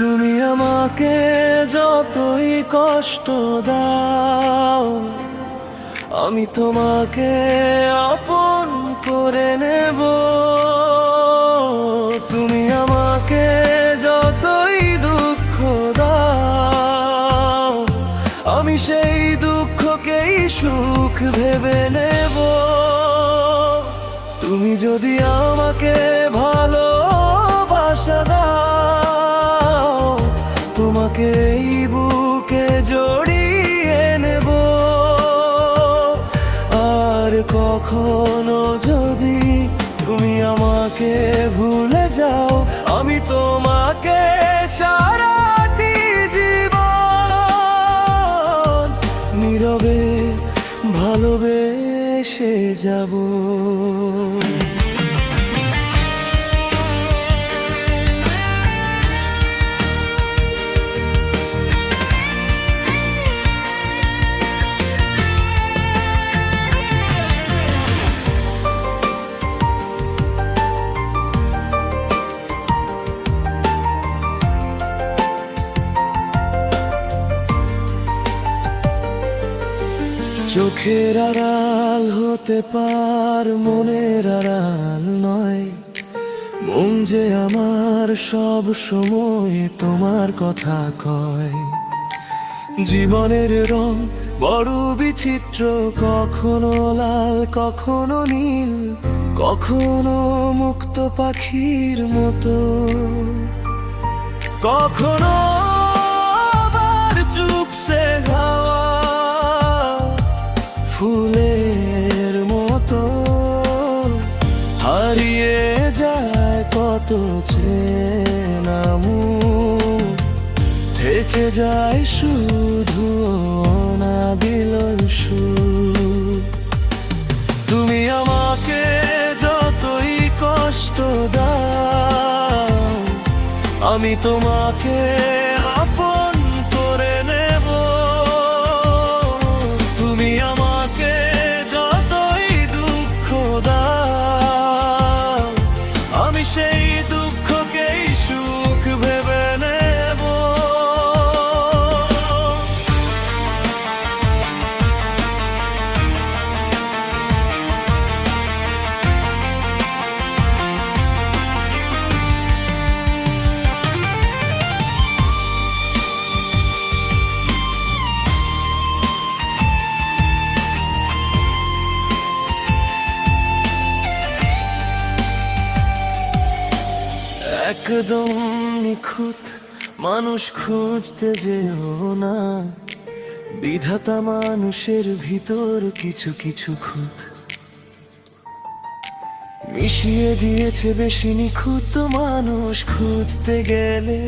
তুমি আমাকে যতই কষ্ট দাও, আমি তোমাকে আপন করে নেব। তুমি আমাকে যতই দুঃখ দাও, আমি সেই দুঃখকেই সুখ ভেবে নেব। তুমি যদি আমাকে ভালোবাসা দাও, তোমাকে এই বুকে জড়িয়ে নেব। আর কখনো যদি তুমি আমাকে ভুলে যাও, আমি তোমাকে সারাটি জীবন নীরবে ভালোবেসে যাব। চোখের আড়াল হতে পার, মনের আড়াল নয়। মন যে আমার সব সময় তোমার কথা কয়। জীবনের রং বড় বিচিত্র, কখনো লাল কখনো নীল, কখনো মুক্ত পাখির মতো, কখনো আবার চুপসে হাওয়া ফুলের মতো। হারিয়ে যায় কত চেনা মুখ, থেকে যায় শুধু অনাবিল সুর। তুমি আমাকে যতই কষ্ট দাও, আমি তোমাকে আপন করে নেব। তুমি আমাকে যতই দুঃখ দাও, আমি সেই দুঃখকেই সুখ ভেবে নেব। একদম নিখুঁত মানুষ খুঁজতে যেও না, বিধাতা মানুষের ভিতর কিছু কিছু খুঁত মিশিয়ে দিয়েছে। বেশি নিখুঁত মানুষ খুঁজতে গেলে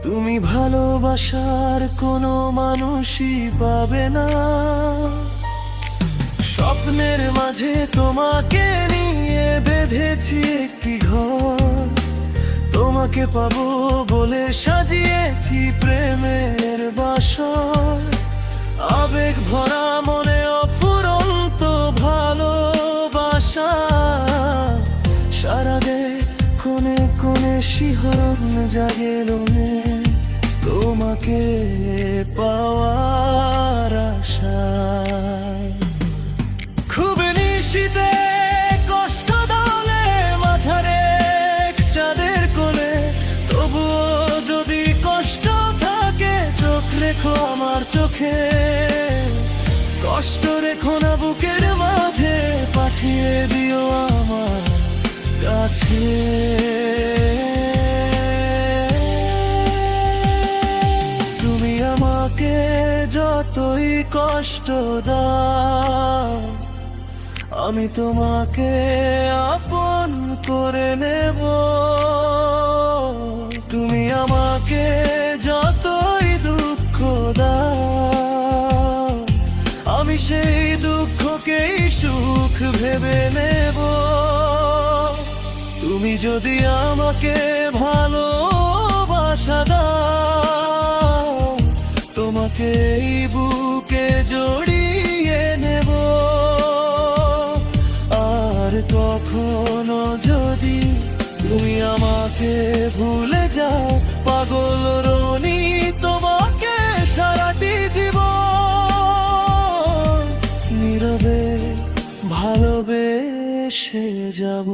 তুমি ভালোবাসার কোনো মানুষই পাবে না। স্বপ্নের মাঝে তোমাকে নিয়ে বেঁধেছি একটি ঘর, তোমাকে পাবো বলে সাজিয়েছি প্রেমের বাসর। আবেগ ভরা মনে অফুরন্ত ভালোবাসা, সারা দে কোণে কোণে শিহরণ জাগে মনে, তোমাকে পাওয়ার আশায়। খুব নিশীতে কষ্ট দলে মাথারে চাঁদের কোলে, তবুও যদি কষ্ট থাকে চোখ রেখো আমার চোখে। কষ্ট রেখো না বুকের মাঝে, পাঠিয়ে দিও আমার কাছে। তুমি আমাকে যতই কষ্ট দাও, আমি তোমাকে আপন করে নেব। তুমি আমাকে যতই দুঃখ দাও, আমি সেই দুঃখকেই সুখ ভেবে নেব। তুমি যদি আমাকে ভালোবাসা দাও, তোমাকে এই বুকে জড়িয়ে নেব। আর কখনো যদি তুমি আমাকে ভুলে যাও, এসে যাব।